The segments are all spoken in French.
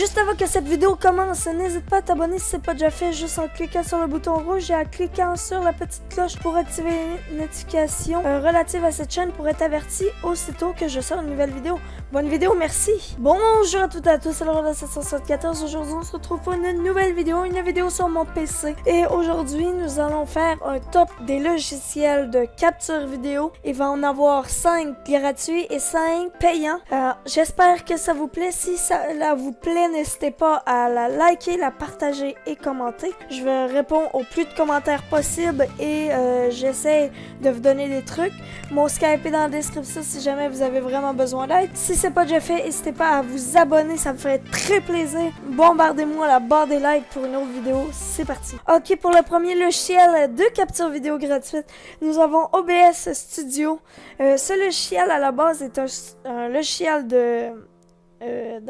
Juste avant que cette vidéo commence, n'hésite pas à t'abonner si ce n'est pas déjà fait, juste en cliquant sur le bouton rouge et en cliquant sur la petite cloche pour activer les notifications relatives à cette chaîne pour être averti aussitôt que je sors une nouvelle vidéo. Bonne vidéo, merci! Bonjour à toutes et à tous, c'est Laura de 774. Aujourd'hui, on se retrouve pour une nouvelle vidéo sur mon PC. Et aujourd'hui, nous allons faire un top des logiciels de capture vidéo. Il va en avoir 5 gratuits et 5 payants. J'espère que ça vous plaît. Si ça vous plaît, n'hésitez pas à la liker, la partager et commenter. Je vais répondre au plus de commentaires possible et j'essaie de vous donner des trucs. Mon Skype est dans la description si jamais vous avez vraiment besoin d'aide. Si c'est pas déjà fait, n'hésitez pas à vous abonner, ça me ferait très plaisir. Bombardez-moi la barre des likes pour une autre vidéo. C'est parti. Ok, pour le premier logiciel de capture vidéo gratuite, nous avons OBS Studio. Ce logiciel à la base est un logiciel dans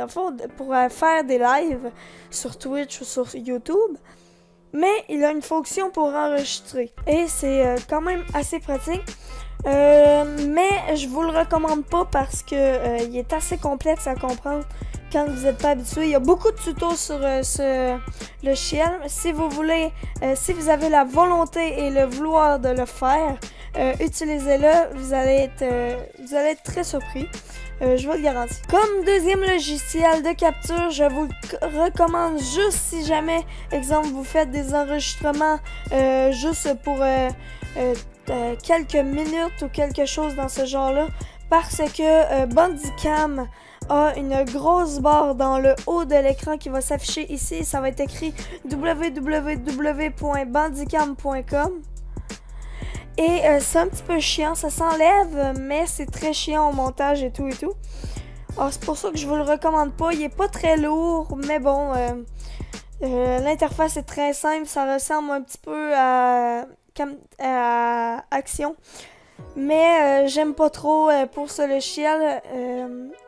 le fond, pour faire des lives sur Twitch ou sur YouTube, mais il a une fonction pour enregistrer et c'est quand même assez pratique, mais je vous le recommande pas parce que il est assez complexe à comprendre quand vous n'êtes pas habitué. Il y a beaucoup de tutos sur ce logiciel. Si vous voulez, si vous avez la volonté et le vouloir de le faire, utilisez-le, vous allez être très surpris. Je vous le garantis. Comme deuxième logiciel de capture, je vous le recommande juste si jamais, exemple, vous faites des enregistrements juste pour quelques minutes ou quelque chose dans ce genre-là, parce que Bandicam a une grosse barre dans le haut de l'écran qui va s'afficher ici. Ça va être écrit www.bandicam.com. Et c'est un petit peu chiant, ça s'enlève, mais c'est très chiant au montage et tout. Alors c'est pour ça que je vous le recommande pas. Il est pas très lourd, mais bon, l'interface est très simple. Ça ressemble un petit peu à Action. Mais j'aime pas trop pour ce logiciel.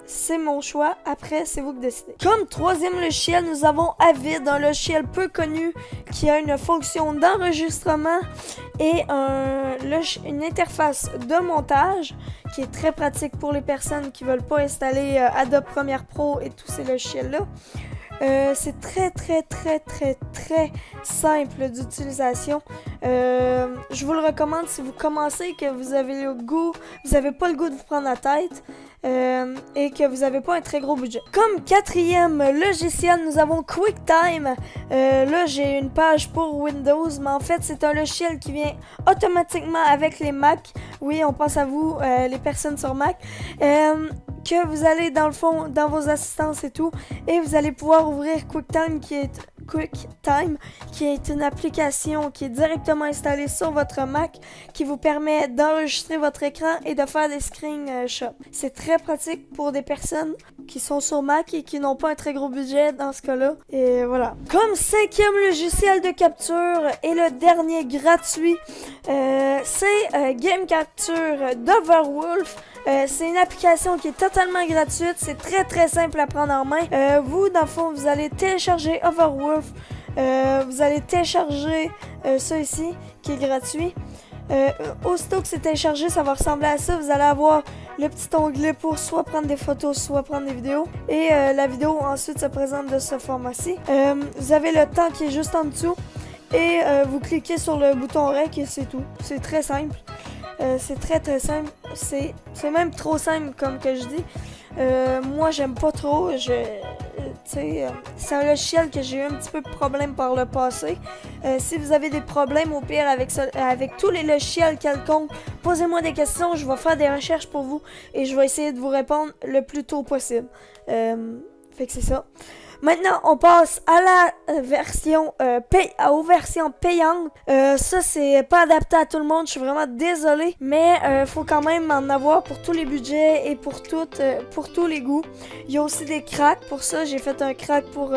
C'est mon choix. Après, c'est vous qui décidez. Comme troisième logiciel, nous avons Avid, un logiciel peu connu qui a une fonction d'enregistrement et une interface de montage qui est très pratique pour les personnes qui veulent pas installer Adobe Premiere Pro et tous ces logiciels-là. C'est très simple d'utilisation. Je vous le recommande si vous commencez, que vous avez pas le goût de vous prendre la tête et que vous n'avez pas un très gros budget. Comme quatrième logiciel, nous avons QuickTime. Là, j'ai une page pour Windows, mais en fait, c'est un logiciel qui vient automatiquement avec les Mac. Oui, on pense à vous, les personnes sur Mac. Que vous allez dans le fond, dans vos assistances et tout, et vous allez pouvoir ouvrir QuickTime qui est une application qui est directement installée sur votre Mac, qui vous permet d'enregistrer votre écran et de faire des screenshots. C'est très pratique pour des personnes qui sont sur Mac et qui n'ont pas un très gros budget dans ce cas-là. Et voilà. Comme cinquième logiciel de capture et le dernier gratuit, c'est Game Capture d'Overwolf. C'est une application qui est totalement gratuite, c'est très simple à prendre en main. Vous, dans le fond, vous allez télécharger Overwolf, vous allez télécharger ça ici, qui est gratuit. Aussitôt que c'est téléchargé, ça va ressembler à ça. Vous allez avoir le petit onglet pour soit prendre des photos, soit prendre des vidéos. Et la vidéo ensuite se présente de ce format-ci. Vous avez le temps qui est juste en dessous. Et vous cliquez sur le bouton REC et c'est tout. C'est très simple. C'est très simple. C'est même trop simple comme que je dis. Moi j'aime pas trop. C'est un logiciel que j'ai eu un petit peu de problème par le passé. Si vous avez des problèmes au pire avec tous les logiciels quelconques, posez-moi des questions, je vais faire des recherches pour vous et je vais essayer de vous répondre le plus tôt possible. Fait que c'est ça. Maintenant, on passe à la version aux versions payantes. Ça, c'est pas adapté à tout le monde. Je suis vraiment désolée, mais faut quand même en avoir pour tous les budgets et pour tous les goûts. Il y a aussi des cracks. Pour ça, j'ai fait un crack pour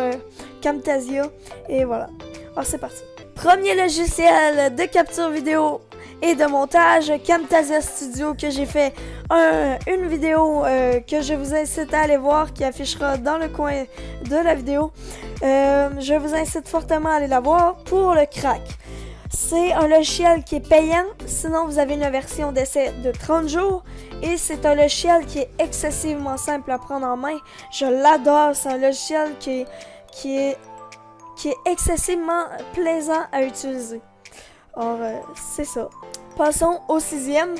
Camtasia. Et voilà. Alors, c'est parti. Premier logiciel de capture vidéo et de montage, Camtasia Studio, que j'ai fait une vidéo que je vous incite à aller voir, qui affichera dans le coin de la vidéo. Je vous incite fortement à aller la voir pour le crack. C'est un logiciel qui est payant, sinon vous avez une version d'essai de 30 jours Et c'est un logiciel qui est excessivement simple à prendre en main. Je l'adore, c'est un logiciel qui est excessivement plaisant à utiliser. Alors, c'est ça. Passons au sixième,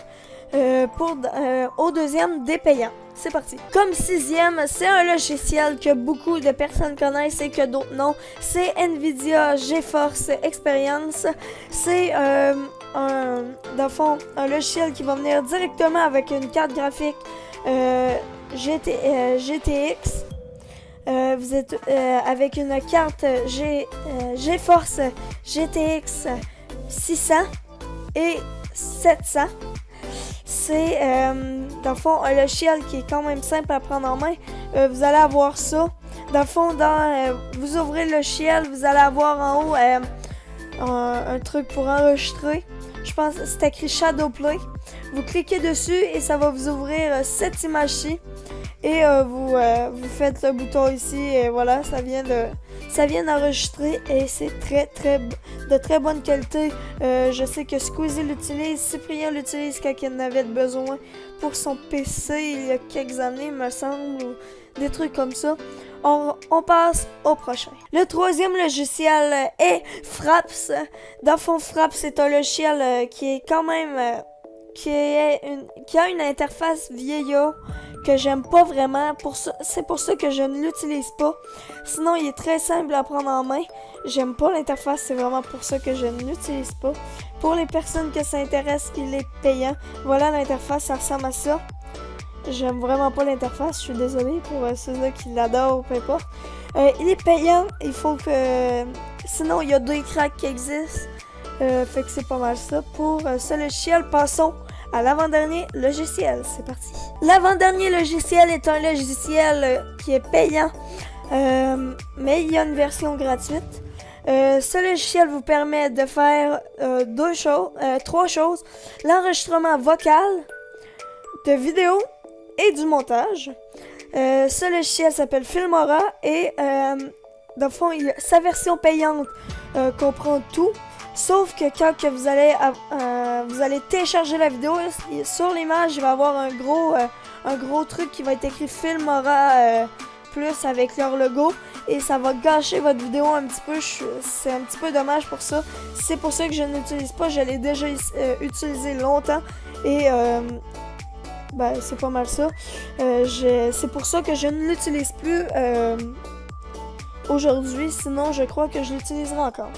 au deuxième des payants. C'est parti. Comme sixième, c'est un logiciel que beaucoup de personnes connaissent et que d'autres non. C'est NVIDIA GeForce Experience. C'est dans le fond, un logiciel qui va venir directement avec une carte graphique GTX. Vous êtes avec une carte GeForce GTX 600 et 700. C'est dans le fond un logiciel qui est quand même simple à prendre en main. Vous allez avoir ça. Dans le fond, vous ouvrez le logiciel, vous allez avoir en haut un truc pour enregistrer. Je pense que c'est écrit Shadowplay. Vous cliquez dessus et ça va vous ouvrir cette image-ci. Et vous faites le bouton ici et voilà, ça vient d'enregistrer et c'est de très bonne qualité. Je sais que Squeezie l'utilise, Cyprien l'utilise quand il en avait besoin pour son PC il y a quelques années, me semble, ou des trucs comme ça. On passe au prochain. Le troisième logiciel est Fraps. Dans le fond, Fraps, c'est un logiciel qui est quand même qui a une interface vieillot que j'aime pas vraiment. C'est pour ça que je ne l'utilise pas. Sinon, il est très simple à prendre en main. J'aime pas l'interface, c'est vraiment pour ça que je ne l'utilise pas. Pour les personnes que ça intéresse, il est payant. Voilà l'interface, ça ressemble à ça. J'aime vraiment pas l'interface, je suis désolée pour ceux-là qui l'adorent ou peu importe. Il est payant, il faut que... Sinon, il y a 2 cracks qui existent. Fait que c'est pas mal ça. Pour ce logiciel, passons à l'avant-dernier logiciel. C'est parti. L'avant-dernier logiciel est un logiciel qui est payant, mais il y a une version gratuite. Ce logiciel vous permet de faire 3 choses. L'enregistrement vocal, de vidéo et du montage. Ce logiciel s'appelle Filmora et dans le fond, sa version payante comprend tout. Sauf que quand que vous allez télécharger la vidéo, sur l'image, il va y avoir un gros truc qui va être écrit Filmora plus avec leur logo. Et ça va gâcher votre vidéo un petit peu. C'est un petit peu dommage pour ça. C'est pour ça que je ne l'utilise pas. Je l'ai déjà utilisé longtemps. Et c'est pas mal ça. C'est pour ça que je ne l'utilise plus aujourd'hui. Sinon, je crois que je l'utiliserai encore.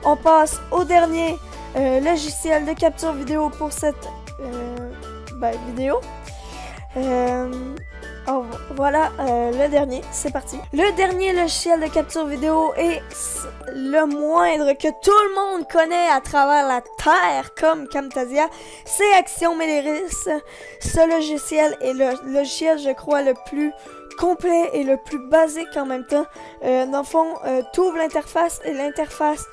On passe au dernier logiciel de capture vidéo pour cette vidéo. Voilà le dernier, c'est parti. Le dernier logiciel de capture vidéo est le moindre que tout le monde connaît à travers la terre comme Camtasia, c'est Action Méléris. Ce logiciel est le logiciel, je crois, le plus complet et le plus basique en même temps. Dans le fond, tu ouvres l'interface et l'interface,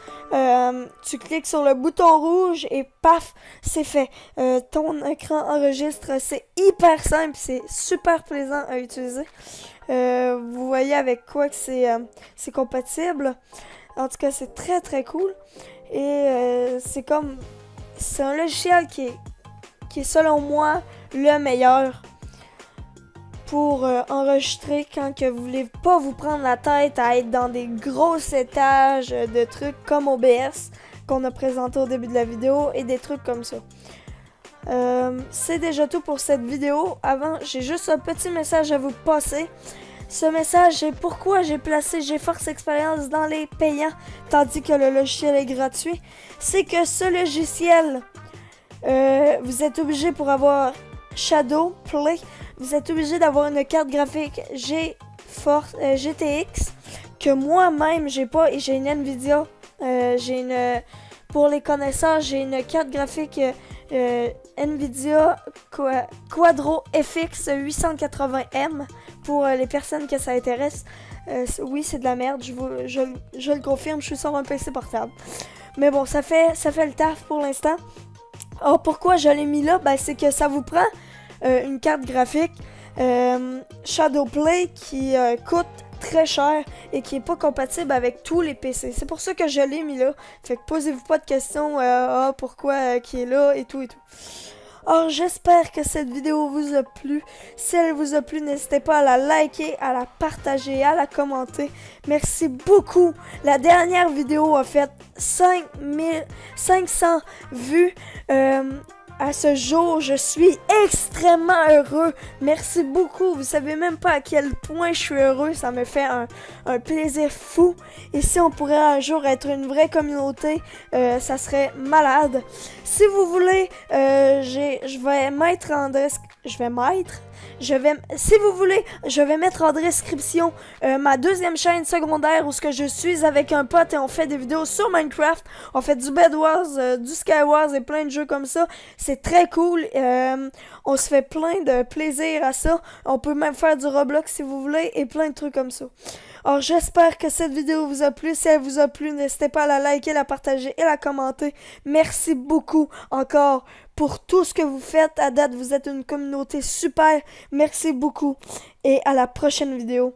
tu cliques sur le bouton rouge et paf, c'est fait. Ton écran enregistre, c'est hyper simple, c'est super plaisant à utiliser. Vous voyez avec quoi que c'est compatible. En tout cas, c'est très très cool. Et c'est un logiciel qui est selon moi le meilleur pour enregistrer quand que vous voulez pas vous prendre la tête à être dans des gros étages de trucs comme OBS qu'on a présenté au début de la vidéo et des trucs comme ça. C'est déjà tout pour cette vidéo. Avant, j'ai juste un petit message à vous passer. Ce message, c'est pourquoi j'ai placé GeForce Experience dans les payants tandis que le logiciel est gratuit. C'est que ce logiciel, vous êtes obligé pour avoir Shadowplay, vous êtes obligé d'avoir une carte graphique GTX que moi-même j'ai pas et j'ai une NVIDIA. Pour les connaisseurs, j'ai une carte graphique NVIDIA Quadro FX 880M pour les personnes que ça intéresse. Oui, c'est de la merde, je le confirme, je suis sur un PC portable. Mais bon, ça fait le taf pour l'instant. Alors pourquoi je l'ai mis là? C'est que ça vous prend une carte graphique Shadowplay qui coûte très cher et qui est pas compatible avec tous les PC. C'est pour ça que je l'ai mis là. Fait que posez-vous pas de questions pourquoi qui est là et tout et tout. Or, j'espère que cette vidéo vous a plu. Si elle vous a plu, n'hésitez pas à la liker, à la partager, à la commenter. Merci beaucoup. La dernière vidéo a fait 5500 vues. À ce jour, je suis extrêmement heureux. Merci beaucoup. Vous savez même pas à quel point je suis heureux. Ça me fait un plaisir fou. Et si on pourrait un jour être une vraie communauté, ça serait malade. Si vous voulez, je vais mettre en si vous voulez, je vais mettre en description ma deuxième chaîne secondaire où ce que je suis avec un pote et on fait des vidéos sur Minecraft. On fait du Bed Wars, du Sky Wars et plein de jeux comme ça. C'est très cool. On se fait plein de plaisir à ça. On peut même faire du Roblox si vous voulez et plein de trucs comme ça. Alors j'espère que cette vidéo vous a plu. Si elle vous a plu, n'hésitez pas à la liker, la partager et la commenter. Merci beaucoup encore pour tout ce que vous faites. À date, vous êtes une communauté super. Merci beaucoup et à la prochaine vidéo.